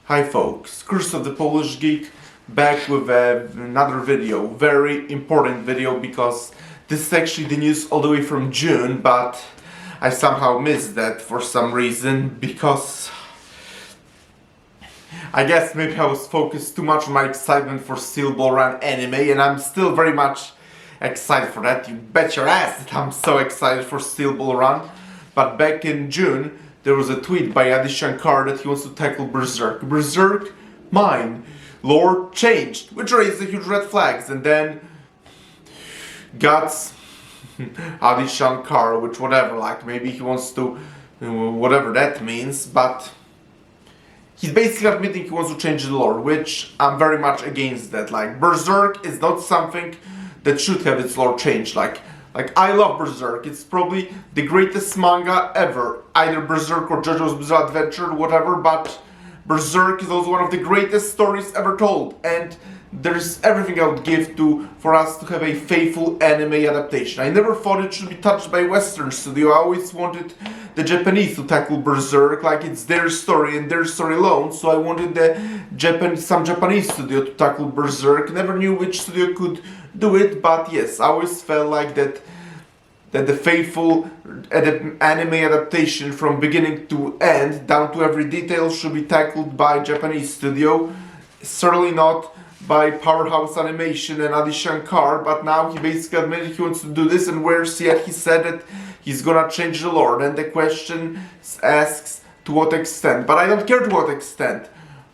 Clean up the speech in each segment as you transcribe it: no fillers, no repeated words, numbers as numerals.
Hi folks, Curse of the Polish Geek back with another video, very important video because this is actually the news all the way from June, but I somehow missed that for some reason because I guess maybe I was focused too much on my excitement for Steel Ball Run anime, and I'm still very much excited for that. You bet your ass that I'm so excited for Steel Ball Run. But back in June, there was a tweet by Adi Shankar that he wants to tackle Berserk. Berserk, mine. Lore changed, which raised a huge red flags. And then Guts, Adi Shankar, which whatever, like maybe he wants to, whatever that means, but he's basically admitting he wants to change the lore, which I'm very much against that. Like, Berserk is not something that should have its lore changed. Like I love Berserk. It's probably the greatest manga ever. Either Berserk or JoJo's Bizarre Adventure, whatever, but Berserk is also one of the greatest stories ever told. And there's everything I would give for us to have a faithful anime adaptation. I never thought it should be touched by a Western studio. I always wanted the Japanese to tackle Berserk, like it's their story and their story alone. So I wanted some Japanese studio to tackle Berserk. Never knew which studio could do it, but yes, I always felt like that the faithful anime adaptation from beginning to end, down to every detail, should be tackled by Japanese studio. Certainly not by Powerhouse Animation and Adi Shankar, but now he basically admitted he wants to do this, and where's he at? He said that he's gonna change the lore. And the question asks to what extent, but I don't care to what extent.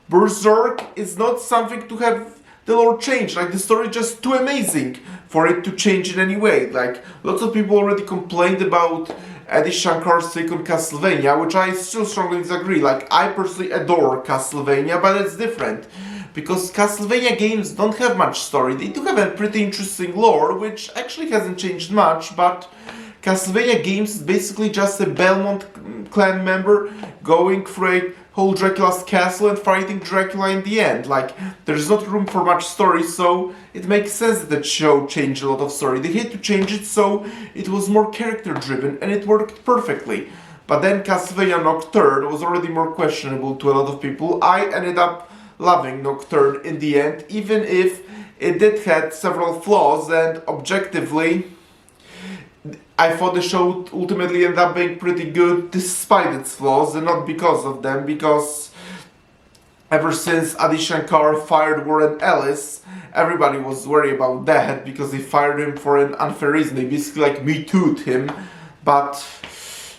Berserk is not something to have the lore change. Like, the story is just too amazing for it to change in any way. Like, lots of people already complained about Adi Shankar's take on Castlevania, which I still strongly disagree. Like, I personally adore Castlevania, but it's different. Because Castlevania games don't have much story. They do have a pretty interesting lore, which actually hasn't changed much, but Castlevania games is basically just a Belmont clan member going through a whole Dracula's castle and fighting Dracula in the end. Like, there's not room for much story, so it makes sense that the show changed a lot of story. They had to change it so it was more character driven, and it worked perfectly. But then Castlevania Nocturne was already more questionable to a lot of people. I ended up loving Nocturne in the end, even if it did have several flaws, and objectively I thought the show ultimately ended up being pretty good despite its flaws, and not because of them, because ever since Adi Shankar fired Warren Ellis, everybody was worried about that, because they fired him for an unfair reason. They basically like Me Too'd him. But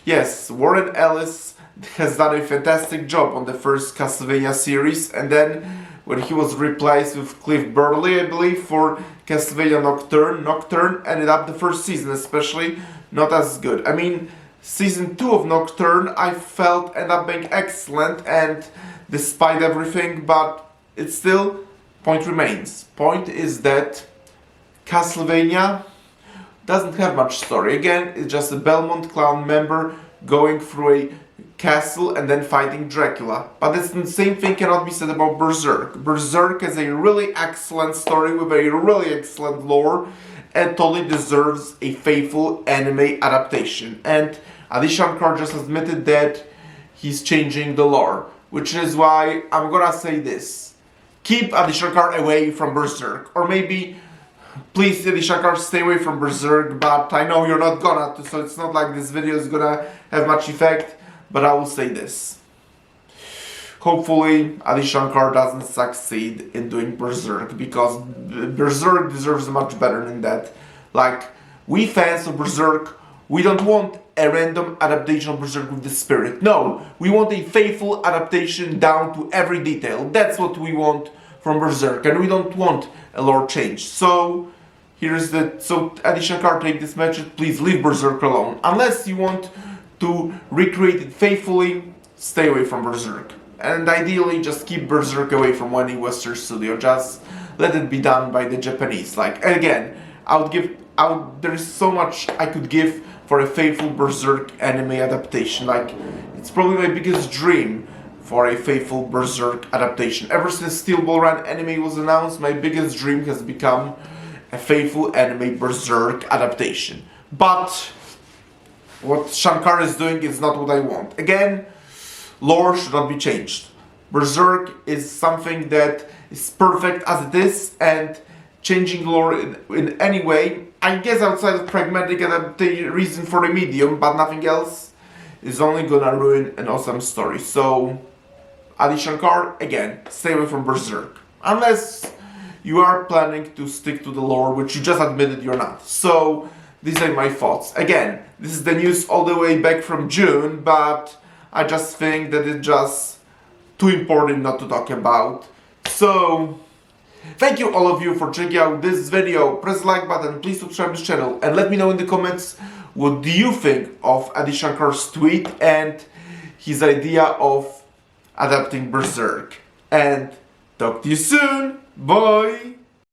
yes, Warren Ellis has done a fantastic job on the first Castlevania series, and then when he was replaced with Cliff Burley, I believe, for Castlevania Nocturne ended up, the first season especially, not as good. I mean, season 2 of Nocturne I felt ended up being excellent, and despite everything, but it's still, point remains. Point is that Castlevania doesn't have much story. Again, it's just a Belmont clan member going through a castle and then fighting Dracula. But the same thing cannot be said about Berserk. Berserk has a really excellent story with a really excellent lore and totally deserves a faithful anime adaptation. And Adi Shankar just admitted that he's changing the lore, which is why I'm gonna say this. Keep Adi Shankar away from Berserk, or maybe please, Adi Shankar, stay away from Berserk, but I know you're not gonna, so it's not like this video is gonna have much effect. But I will say this. Hopefully, Adi Shankar doesn't succeed in doing Berserk, because Berserk deserves much better than that. Like, we fans of Berserk, we don't want a random adaptation of Berserk with the spirit. No, we want a faithful adaptation down to every detail. That's what we want from Berserk, and we don't want a lore change. So, so Adi Shankar, take this message, please leave Berserk alone. Unless you want to recreate it faithfully, stay away from Berserk. And ideally, just keep Berserk away from any Western studio. Just let it be done by the Japanese. Like, again, there's so much I could give for a faithful Berserk anime adaptation. Like, it's probably my biggest dream for a faithful Berserk adaptation. Ever since Steel Ball Run anime was announced, my biggest dream has become a faithful anime Berserk adaptation. But what Shankar is doing is not what I want. Again, lore should not be changed. Berserk is something that is perfect as it is, and changing lore in any way, I guess outside of pragmatic adaptation reason for the medium, but nothing else, is only gonna ruin an awesome story. So, Adi Shankar, again, stay away from Berserk. Unless you are planning to stick to the lore, which you just admitted you're not. So, these are my thoughts. Again, this is the news all the way back from June, but I just think that it's just too important not to talk about. So, thank you all of you for checking out this video. Press the like button, please subscribe to this channel, and let me know in the comments what do you think of Adi Shankar's tweet and his idea of adapting Berserk. And talk to you soon. Bye!